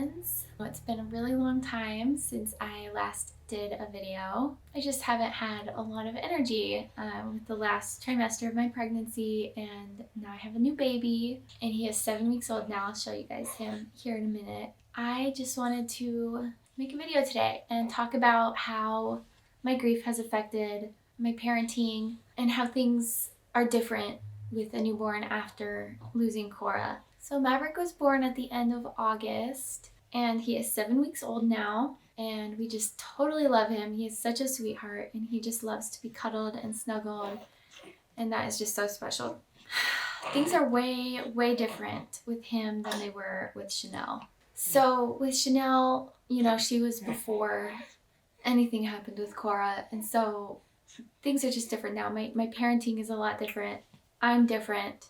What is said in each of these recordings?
friends. It's been a really long time since I last did a video. I just haven't had a lot of energy with the last trimester of my pregnancy, and now I have a new baby and he is 7 weeks old now. I'll show you guys him here in a minute. I just wanted to make a video today and talk about how my grief has affected my parenting and how things are different with a newborn after losing Cora. So Maverick was born at the end of August and he is 7 weeks old now, and we just totally love him. He is such a sweetheart and he just loves to be cuddled and snuggled, and that is just so special. Things are way different with him than they were with Chanel. So with Chanel, you know, she was before anything happened with Cora, and so things are just different now. My parenting is a lot different. I'm different.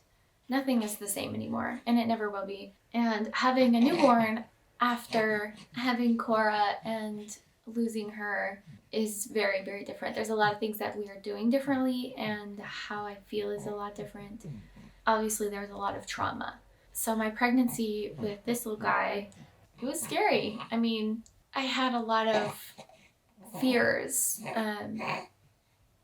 Nothing is the same anymore, and it never will be. And having a newborn after having Cora and losing her is very different. There's a lot of things that we are doing differently, and how I feel is a lot different. Obviously, there's a lot of trauma. So my pregnancy with this little guy, it was scary. I mean, I had a lot of fears.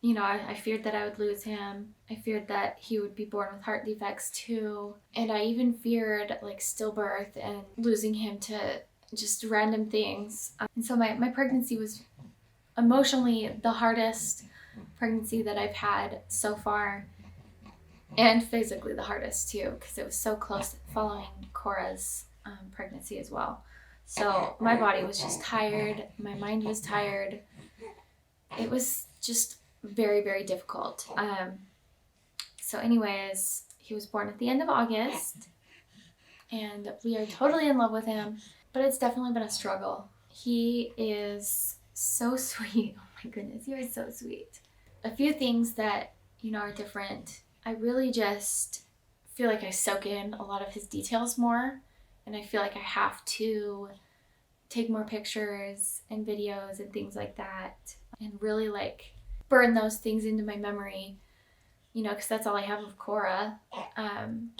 You know, I feared that I would lose him. I feared that he would be born with heart defects too. And I even feared like stillbirth and losing him to just random things. And so my pregnancy was emotionally the hardest pregnancy that I've had so far, and physically the hardest too, because it was so close following Cora's pregnancy as well. So my body was just tired. My mind was tired. It was just very difficult. So anyways, he was born at the end of August and we are totally in love with him, but it's definitely been a struggle. He is so sweet. Oh my goodness, he is so sweet. A few things that, you know, are different. I really just feel like I soak in a lot of his details more, and I feel like I have to take more pictures and videos and things like that and really like burn those things into my memory, you know, because that's all I have of Cora. And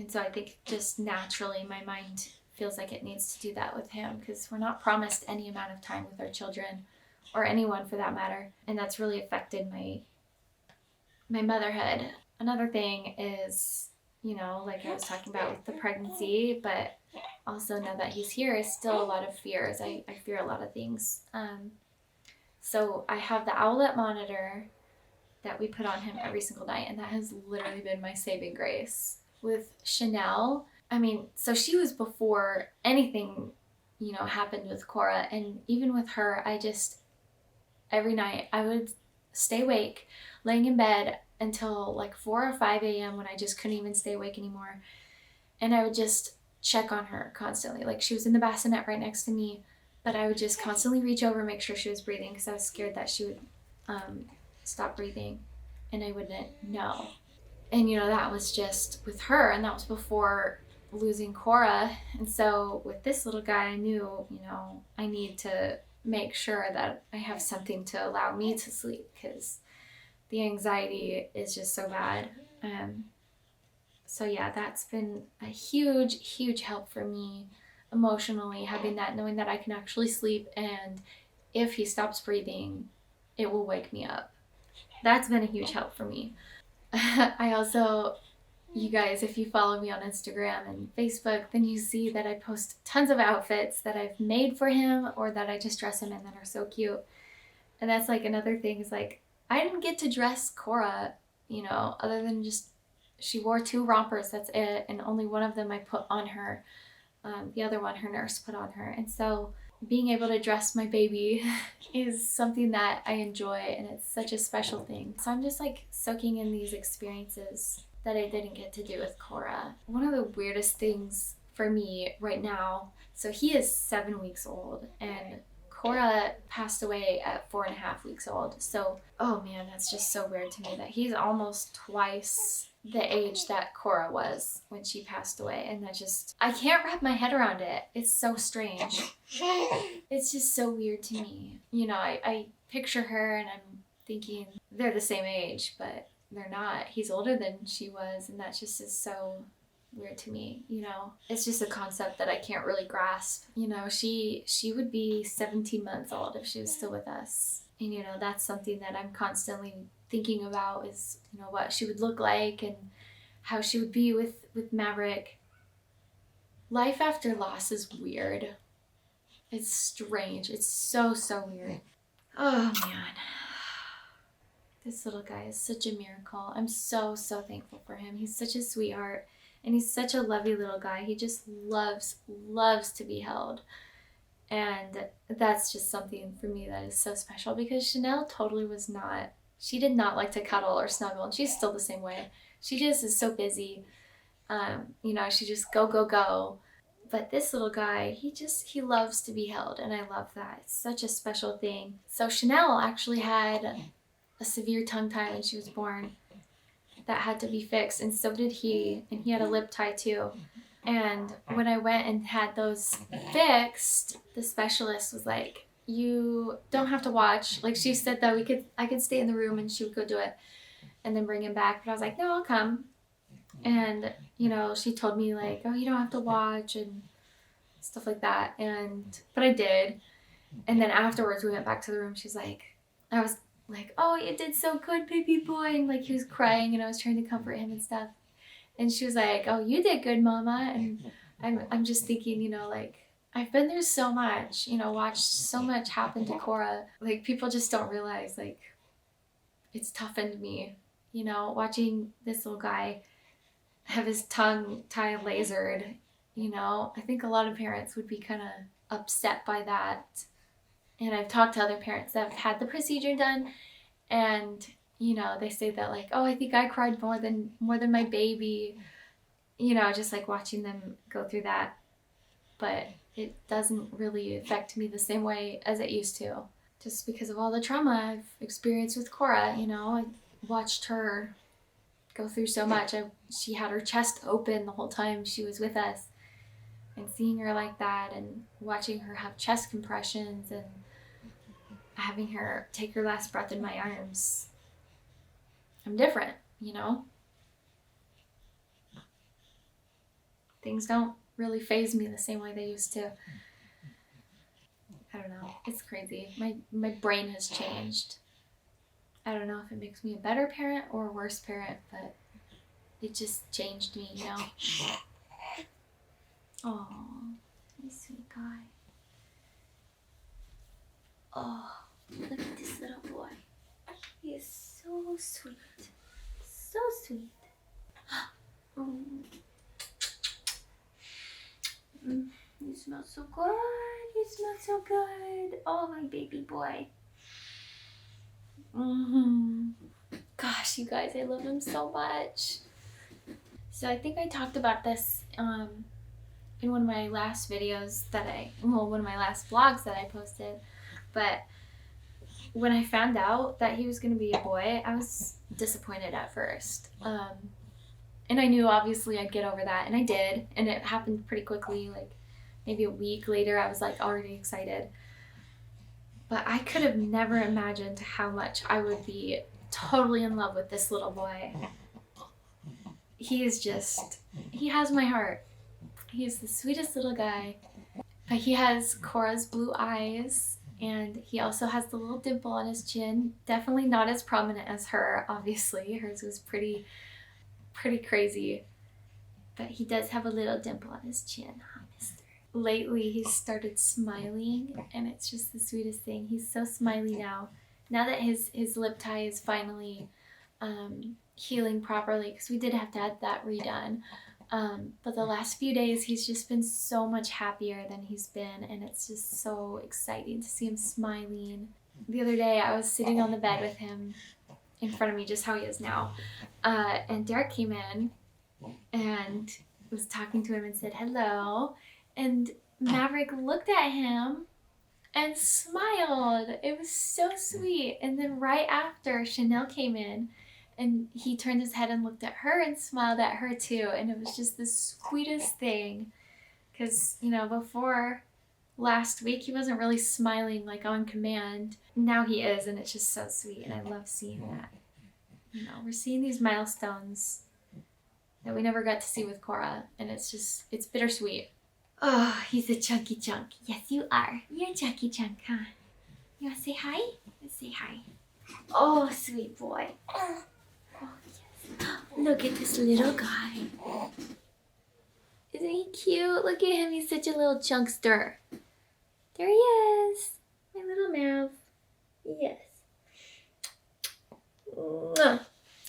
so I think just naturally my mind feels like it needs to do that with him, because we're not promised any amount of time with our children, or anyone for that matter, and that's really affected my motherhood. Another thing is, you know, like I was talking about with the pregnancy, but also now that he's here is still a lot of fears. I fear a lot of things. So I have the Owlet monitor that we put on him every single night, and that has literally been my saving grace. With Chanel, I mean, so she was before anything, you know, happened with Cora, and even with her, I just, every night I would stay awake, laying in bed until like 4 or 5 a.m. when I just couldn't even stay awake anymore, and I would just check on her constantly. Like, she was in the bassinet right next to me, but I would just constantly reach over, make sure she was breathing, because I was scared that she would stop breathing and I wouldn't know. And you know, that was just with her, and that was before losing Cora. And so with this little guy, I knew, you know, I need to make sure that I have something to allow me to sleep, because the anxiety is just so bad. So yeah, that's been a huge help for me emotionally, having that, knowing that I can actually sleep, and if he stops breathing, it will wake me up. That's been a huge help for me. I also, you guys, if you follow me on Instagram and Facebook, then you see that I post tons of outfits that I've made for him or that I just dress him in that are so cute. And that's like another thing, is like, I didn't get to dress Cora, you know, other than just, she wore 2 rompers, that's it, and only one of them I put on her. The other one her nurse put on her. And so being able to dress my baby is something that I enjoy, and it's such a special thing. So I'm just like soaking in these experiences that I didn't get to do with Cora. One of the weirdest things for me right now, so he is 7 weeks old and Cora passed away at 4.5 weeks old. So, oh man, that's just so weird to me that he's almost twice the age that Cora was when she passed away. And that just, I can't wrap my head around it. It's so strange. It's just so weird to me. You know, I picture her and I'm thinking they're the same age, but they're not. He's older than she was, and that just is so weird to me, you know. It's just a concept that I can't really grasp. You know, she would be 17 months old if she was still with us. And, you know, that's something that I'm constantly thinking about is, you know, what she would look like and how she would be with Maverick. Life after loss is weird. It's strange. It's so, so weird. Oh, man. This little guy is such a miracle. I'm so, so thankful for him. He's such a sweetheart. And he's such a lovely little guy. He just loves to be held. And that's just something for me that is so special because Chanel totally was not, she did not like to cuddle or snuggle. And she's still the same way. She just is so busy. You know, she just go. But this little guy, he loves to be held. And I love that. It's such a special thing. So Chanel actually had a severe tongue tie when she was born that had to be fixed, and so did he, and he had a lip tie too. And when I went and had those fixed, the specialist was like, you don't have to watch. Like, she said that I could stay in the room and she would go do it and then bring him back. But I was like, no, I'll come. And, you know, she told me like, oh, you don't have to watch and stuff like that. But I did. And then afterwards we went back to the room. She's like, I was like, oh, you did so good, baby boy. And like, he was crying and I was trying to comfort him and stuff. And she was like, oh, you did good, mama. And I'm just thinking, you know, like, I've been through so much, you know, watched so much happen to Cora. Like, people just don't realize, like, it's toughened me, you know, watching this little guy have his tongue tie lasered, you know. I think a lot of parents would be kind of upset by that. And I've talked to other parents that have had the procedure done, and, you know, they say that like, oh, I think I cried more than my baby, you know, just like watching them go through that. But it doesn't really affect me the same way as it used to, just because of all the trauma I've experienced with Cora. You know, I watched her go through so much. She had her chest open the whole time she was with us, and seeing her like that and watching her have chest compressions and having her take her last breath in my arms, I'm different, you know? Things don't really faze me the same way they used to. I don't know. It's crazy. My brain has changed. I don't know if it makes me a better parent or a worse parent, but it just changed me, you know? Oh, you sweet guy. Oh, look at this little boy. He is so sweet. So sweet. You smell so good. You smell so good. Oh, my baby boy. Gosh, you guys, I love him so much. So I think I talked about this in one of my last videos one of my last vlogs that I posted. But when I found out that he was going to be a boy, I was disappointed at first. And I knew obviously I'd get over that, and I did, and it happened pretty quickly. Like maybe a week later, I was like already excited. But I could have never imagined how much I would be totally in love with this little boy. He has my heart. He is the sweetest little guy. But he has Cora's blue eyes, and he also has the little dimple on his chin. Definitely not as prominent as her, obviously. Hers was pretty crazy. But he does have a little dimple on his chin, huh, mister? Lately, he's started smiling, and it's just the sweetest thing. He's so smiley now. Now that his lip tie is finally healing properly, because we did have to have that redone. But the last few days, he's just been so much happier than he's been, and it's just so exciting to see him smiling. The other day, I was sitting on the bed with him in front of me, just how he is now, and Derek came in and was talking to him and said hello, and Maverick looked at him and smiled. It was so sweet. And then right after, Chanel came in, and he turned his head and looked at her and smiled at her too. And it was just the sweetest thing. Because, you know, before last week, he wasn't really smiling like on command. Now he is, and it's just so sweet. And I love seeing that. You know, we're seeing these milestones that we never got to see with Cora, and it's bittersweet. Oh, he's a chunky chunk. Yes, you are. You're a chunky chunk, huh? You want to say hi? Let's say hi. Oh, sweet boy. Oh, yes. Look at this little guy. Isn't he cute? Look at him. He's such a little chunkster. There he is. My little mouth. Yes.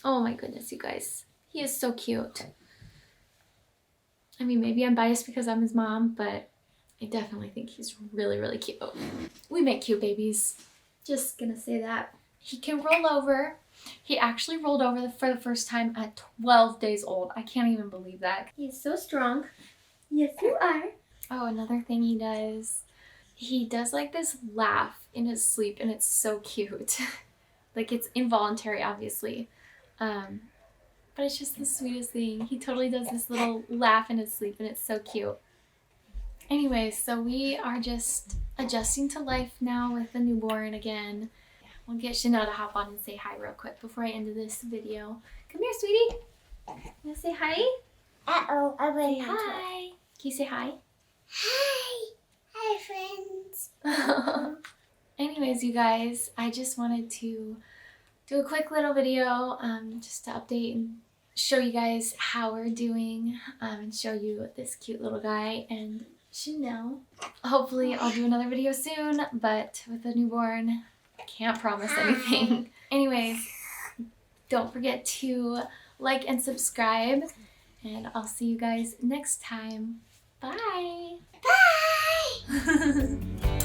Oh my goodness, you guys. He is so cute. I mean, maybe I'm biased because I'm his mom, but I definitely think he's really, really cute. We make cute babies. Just gonna say that. He can roll over. He actually rolled over for the first time at 12 days old. I can't even believe that. He's so strong. Yes, you are. Oh, another thing he does like this laugh in his sleep, and it's so cute. Like, it's involuntary, obviously. But it's just the sweetest thing. He totally does this little laugh in his sleep, and it's so cute. Anyways, so we are just adjusting to life now with the newborn again. We'll get Chanel to hop on and say hi real quick before I end this video. Come here, sweetie. You want to say hi? Uh-oh, I Say went hi. Can you say hi? Hi. Hi, friends. Anyways, you guys, I just wanted to do a quick little video just to update and show you guys how we're doing and show you this cute little guy and Chanel. Hopefully I'll do another video soon, but with a newborn, I can't promise anything. Anyways, don't forget to like and subscribe, and I'll see you guys next time. Bye! Bye!